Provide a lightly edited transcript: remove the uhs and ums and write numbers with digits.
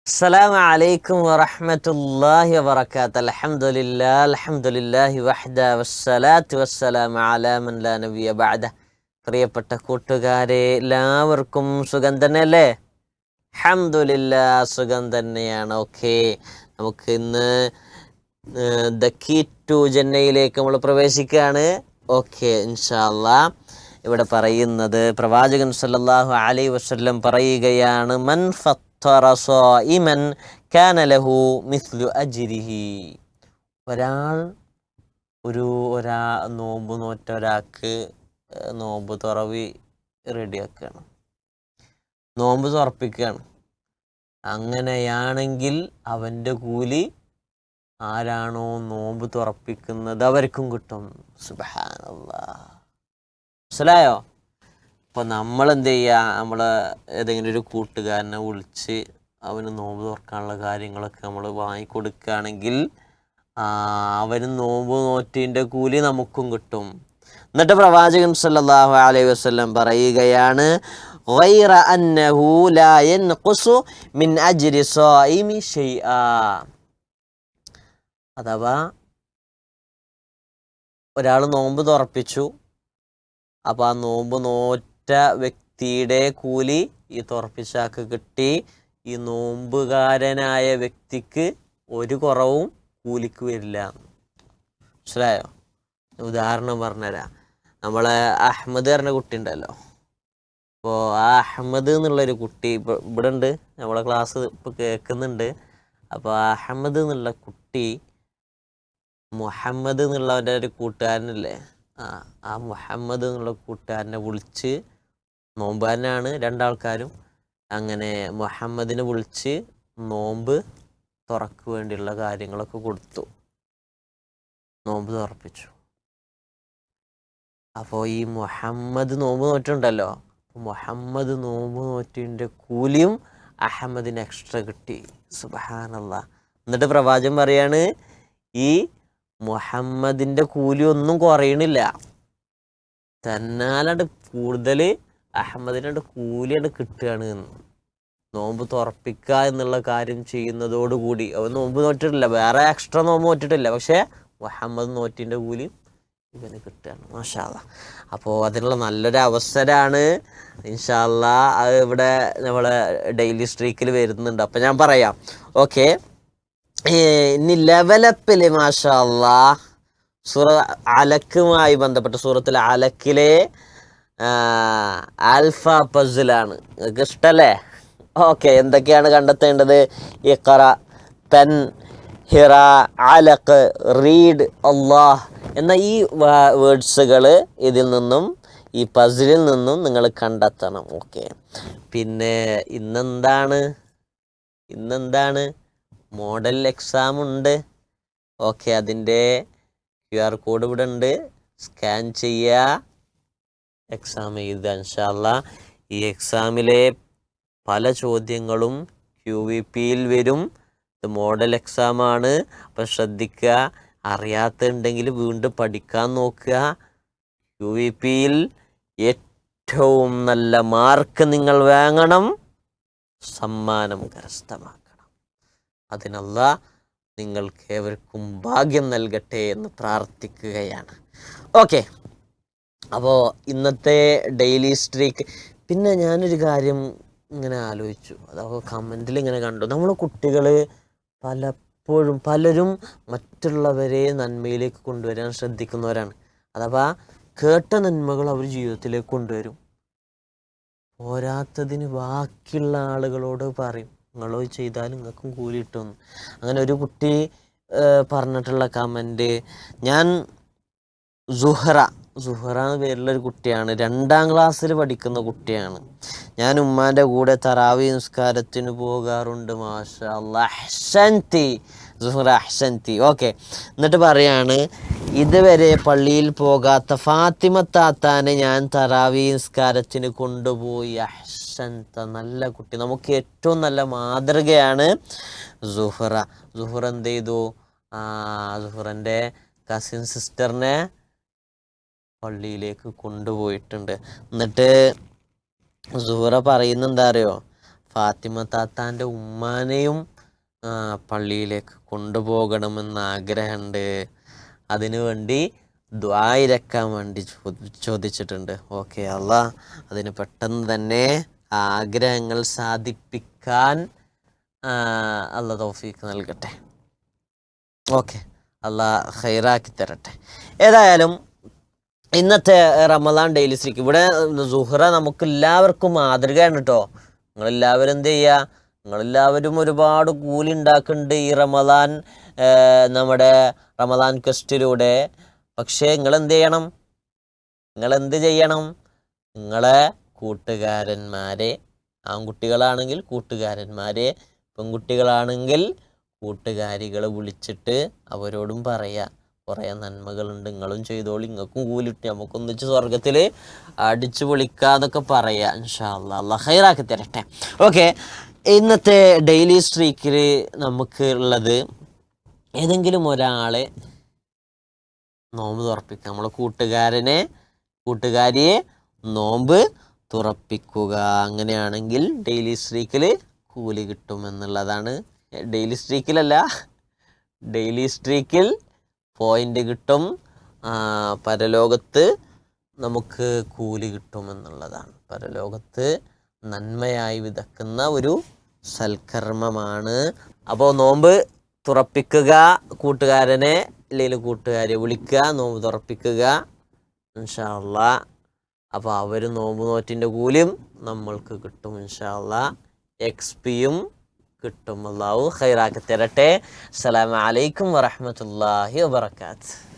അസ്സലാമു അലൈക്കും വറഹ്മത്തുള്ളാഹി വബറകാതുഹു. അൽഹംദുലില്ലാഹി വഹ്ദ വസ്സലാത്തു വസ്സലാമു അലാ മൻ ലാ നബിയ ബഅദ. പ്രിയപ്പെട്ട കൂട്ടുകാരെ, എല്ലാവർക്കും സുഖം തന്നെയല്ലേ? അൽഹംദുലില്ലാഹ്, സുഖം തന്നെയാണ്. ഓക്കെ, നമുക്ക് ഇന്ന് ദ കീ ടു ജന്നയിലേക്ക് നമ്മൾ പ്രവേശിക്കുകയാണ്. ഓക്കെ, ഇൻഷാ അല്ലാഹ്. ഇവിടെ പറയുന്നത് പ്രവാചകൻ സല്ലല്ലാഹു അലൈഹി വസല്ലം പറയുകയാണ്, മൻ ഫത്തറ സായിമൻ കാന ലഹു മിസ്ലു അജ്രിഹി. നോമ്പ് നോറ്റ ഒരാൾക്ക് നോമ്പ് തുറവി റെഡിയാക്കുകയാണ്, നോമ്പ് തുറപ്പിക്കുകയാണ്. അങ്ങനെയാണെങ്കിൽ അവൻ്റെ കൂലി ആരാണോ നോമ്പ് തുറപ്പിക്കുന്നത് അവർക്കും കിട്ടും. സുബ്ഹാനല്ലാഹ്, മനസ്സിലായോ? അപ്പോൾ നമ്മൾ എന്ത് ചെയ്യുക, നമ്മൾ ഏതെങ്കിലും ഒരു കൂട്ടുകാരനെ വിളിച്ച് അവന് നോമ്പ് തുറക്കാനുള്ള കാര്യങ്ങളൊക്കെ നമ്മൾ വാങ്ങിക്കൊടുക്കുകയാണെങ്കിൽ അവന് നോമ്പ് നോറ്റിൻ്റെ കൂലി നമുക്കും കിട്ടും. എന്നിട്ട് പ്രവാചകൻ സല്ലല്ലാഹു അലൈഹി വസല്ലം പറയുകയാണ്, ഗൈറ അന്നഹു ലാ യൻഖുസു മിൻ അജ്രി സായിമി ശൈആ. അഥവാ ഒരാൾ നോമ്പ് തുറപ്പിച്ചു, അപ്പോൾ ആ നോമ്പ് നോറ്റ വ്യക്തിയുടെ കൂലി ഈ തുറപ്പിച്ചാക്ക് കിട്ടി. ഈ നോമ്പുകാരനായ വ്യക്തിക്ക് ഒരു കുറവും കൂലിക്ക് വരില്ല. മനസ്സിലായോ? ഉദാഹരണം പറഞ്ഞുതരാം. നമ്മളെ അഹമ്മദ് പറഞ്ഞ കുട്ടി ഉണ്ടല്ലോ. അപ്പോൾ ആ അഹമ്മദ് എന്നുള്ളൊരു കുട്ടി ഇവിടെ ഉണ്ട്, നമ്മളെ ക്ലാസ് ഇപ്പോൾ കേൾക്കുന്നുണ്ട്. അപ്പോൾ ആ അഹമ്മദ് എന്നുള്ള കുട്ടി മുഹമ്മദ് എന്നുള്ളവൻ്റെ ഒരു കൂട്ടുകാരനല്ലേ, ആ മുഹമ്മദ് എന്നുള്ള കൂട്ടുകാരനെ വിളിച്ച്, നോമ്പുകാരനാണ് രണ്ടാൾക്കാരും, അങ്ങനെ മുഹമ്മദിനെ വിളിച്ച് നോമ്പ് തുറക്ക് വേണ്ടിയുള്ള കാര്യങ്ങളൊക്കെ കൊടുത്തു, നോമ്പ് തുറപ്പിച്ചു. അപ്പോൾ ഈ മുഹമ്മദ് നോമ്പ് നോറ്റുണ്ടല്ലോ, മുഹമ്മദ് നോമ്പ് നോറ്റിൻ്റെ കൂലിയും അഹമ്മദിന് എക്സ്ട്രാ കിട്ടി. സുബ്ഹാനല്ലാഹ്. എന്നിട്ട് പ്രവാചകൻ പറയാണ്, ഈ മുഹമ്മദിൻ്റെ കൂലി ഒന്നും കുറയണില്ല, തന്നാലണ്ട് കൂടുതൽ അഹമ്മദിനോട് കൂലിയാണ് കിട്ടുകയാണ്. നോമ്പ് തുറപ്പിക്കുക എന്നുള്ള കാര്യം ചെയ്യുന്നതോടുകൂടി അവൻ നോമ്പ് നോറ്റിട്ടില്ല, വേറെ എക്സ്ട്രാ നോമ്പ് നോറ്റിട്ടില്ല, പക്ഷേ മുഹമ്മദ് നോറ്റിൻ്റെ കൂലി ഇവന് കിട്ടുകയാണ്. മാഷാ അല്ലാഹ്. അപ്പോൾ അതിനുള്ള നല്ലൊരു അവസരമാണ്. ഇൻഷാ അല്ലാഹ് അത് ഇവിടെ നമ്മളെ ഡെയിലി സ്ട്രീക്കിൽ വരുന്നുണ്ട്. അപ്പം ഞാൻ പറയാം. ഓക്കെ, ഇനി ലെവലപ്പിൽ മാഷാ അല്ലാഹ് സൂറ അലക്കുമായി ബന്ധപ്പെട്ട സൂറത്തുൽ അലക്കിലെ ആൽഫ പസിലാണ്. നിങ്ങൾക്ക് ഇഷ്ടല്ലേ? ഓക്കെ, എന്തൊക്കെയാണ് കണ്ടെത്തേണ്ടത്? ഇഖ്റ, പെൻ, ഹിറ, അലഖ്, റീഡ്, അല്ലാഹ് എന്ന ഈ വേർഡ്സുകൾ ഇതിൽ നിന്നും, ഈ പസിലിൽ നിന്നും നിങ്ങൾ കണ്ടെത്തണം. ഓക്കെ, പിന്നെ ഇന്നെന്താണ് മോഡൽ എക്സാം ഉണ്ട്. ഓക്കെ, അതിൻ്റെ QR കോഡ് ഇവിടെ ഉണ്ട്, സ്കാൻ ചെയ്യുക, എക്സാം എഴുതുക. ഇൻഷാ അല്ലാഹ് ഈ എക്സാമിലെ പല ചോദ്യങ്ങളും QVPയിൽ വരും. ഇത് മോഡൽ എക്സാമാണ്, അപ്പം ശ്രദ്ധിക്കുക. അറിയാത്തുണ്ടെങ്കിൽ വീണ്ടും പഠിക്കാൻ നോക്കുക. QVPയിൽ ഏറ്റവും നല്ല മാർക്ക് നിങ്ങൾ വാങ്ങണം, സമ്മാനം കരസ്ഥമാക്കണം. അതിനല്ലാഹ് നിങ്ങൾക്ക് ഏവർക്കും ഭാഗ്യം നൽകട്ടെ എന്ന് പ്രാർത്ഥിക്കുകയാണ്. ഓക്കെ, അപ്പോൾ ഇന്നത്തെ ഡെയിലി സ്ട്രീക്ക്. പിന്നെ ഞാനൊരു കാര്യം ഇങ്ങനെ ആലോചിച്ചു, അതൊക്കെ കമൻറ്റിൽ ഇങ്ങനെ കണ്ടു. നമ്മൾ കുട്ടികൾ പലരും മറ്റുള്ളവരെ നന്മയിലേക്ക് കൊണ്ടുവരാൻ ശ്രദ്ധിക്കുന്നവരാണ്. അഥവാ കേട്ട നന്മകൾ അവർ ജീവിതത്തിലേക്ക് കൊണ്ടുവരും. പോരാത്തതിന് ബാക്കിയുള്ള ആളുകളോട് പറയും, നിങ്ങളോ ചെയ്താൽ നിങ്ങൾക്കും കൂലി കിട്ടുമെന്ന്. അങ്ങനെ ഒരു കുട്ടി പറഞ്ഞിട്ടുള്ള കമൻറ്റ്, ഞാൻ സുഹറ എന്ന പേരുള്ളൊരു കുട്ടിയാണ്, 2ാം ക്ലാസ്സിൽ പഠിക്കുന്ന കുട്ടിയാണ്. ഞാൻ ഉമ്മാൻ്റെ കൂടെ തറാവി നിസ്കാരത്തിന് പോകാറുണ്ട്. മാഷാ അല്ലാഹ്, അഹ്സൻതി സുഹറ, അഹ്സൻതി. ഓക്കെ, എന്നിട്ട് പറയാണ്, ഇതുവരെ പള്ളിയിൽ പോകാത്ത ഫാത്തിമ താത്താനെ ഞാൻ തറാവി നിസ്കാരത്തിന് കൊണ്ടുപോയി. അഹ്സൻത, നല്ല കുട്ടി, നമുക്ക് ഏറ്റവും നല്ല മാതൃകയാണ് സുഹറ. എന്ത് ചെയ്തു? സുഹറൻ്റെ കസിൻ സിസ്റ്ററിനെ പള്ളിയിലേക്ക് കൊണ്ടുപോയിട്ടുണ്ട്. എന്നിട്ട് സുഹറ പറയുന്ന എന്താ അറിയോ? ഫാത്തിമ താത്താൻ്റെ ഉമ്മാനെയും പള്ളിയിലേക്ക് കൊണ്ടുപോകണമെന്ന് ആഗ്രഹമുണ്ട്. അതിനു വേണ്ടി ദ്വായിരക്കാൻ വേണ്ടി ചോദിച്ചിട്ടുണ്ട്. ഓക്കെ, അള്ളാഹ് അതിന് പെട്ടെന്ന് തന്നെ ആഗ്രഹങ്ങൾ സാധിപ്പിക്കാൻ അള്ളാഹ് തൗഫീക്ക് നൽകട്ടെ. ഓക്കെ, അള്ളാഹ് ഖൈറാക്കി തരട്ടെ. ഏതായാലും ഇന്നത്തെ റമദാൻ ഡെയിലി സ്ട്രീക്ക് ഇവിടെ സുഹറ നമുക്ക് എല്ലാവർക്കും മാതൃകയാണ് കേട്ടോ. നിങ്ങളെല്ലാവരും എന്ത് ചെയ്യുക, നിങ്ങളെല്ലാവരും ഒരുപാട് കൂലി ഉണ്ടാക്കുന്നുണ്ട് ഈ റമദാൻ നമ്മുടെ റമദാൻ ക്വസ്റ്റിലൂടെ. പക്ഷേ നിങ്ങളെന്ത് ചെയ്യണം, നിങ്ങളെന്ത് ചെയ്യണം, നിങ്ങളെ കൂട്ടുകാരന്മാരെ, ആൺകുട്ടികളാണെങ്കിൽ കൂട്ടുകാരന്മാരെ, പെൺകുട്ടികളാണെങ്കിൽ കൂട്ടുകാരികൾ വിളിച്ചിട്ട് അവരോടും പറയുക കുറേ നന്മകളുണ്ട്, നിങ്ങളും ചെയ്തോളി, നിങ്ങൾക്കും കൂലിട്ട് നമുക്കൊന്നിച്ച് സ്വർഗത്തിൽ അടിച്ചു പൊളിക്കാതൊക്കെ പറയുക. ഇൻഷാ അല്ലാഹ്, അല്ലാഹ് ഖൈറാക്കി തരട്ടെ. ഓക്കെ, ഇന്നത്തെ ഡെയിലി സ്ട്രീക്കിൽ നമുക്ക് ഉള്ളത് ഏതെങ്കിലും ഒരാളെ നോമ്പ് തുറപ്പിക്കുക. നമ്മളെ കൂട്ടുകാരിയെ നോമ്പ് തുറപ്പിക്കുക. അങ്ങനെയാണെങ്കിൽ ഡെയിലി സ്ട്രീക്കിൽ കൂലി കിട്ടുമെന്നുള്ളതാണ്. ഡെയിലി സ്ട്രീക്കിൽ പോയിന്റ് കിട്ടും, പരലോകത്ത് നമുക്ക് കൂലി കിട്ടുമെന്നുള്ളതാണ്. പരലോകത്ത് നന്മയായി വിതക്കുന്ന ഒരു സൽക്കർമ്മമാണ്. അപ്പോൾ നോമ്പ് തുറപ്പിക്കുക, കൂട്ടുകാരനെ അല്ലെങ്കിൽ കൂട്ടുകാരെ വിളിക്കുക, നോമ്പ് തുറപ്പിക്കുക ഇൻഷാ അല്ലാഹ്. അപ്പോൾ അവർ നോമ്പ് നോറ്റിൻ്റെ കൂലിയും നമ്മൾക്ക് കിട്ടും ഇൻഷാ അല്ലാഹ്, എക്സ്പിയും കിട്ടും. അല്ലാഹു ഖൈറാക്കി തരട്ടെ. അസ്സലാമു അലൈക്കും വറഹ്മത്തുള്ളാഹി വബറകാതുഹു.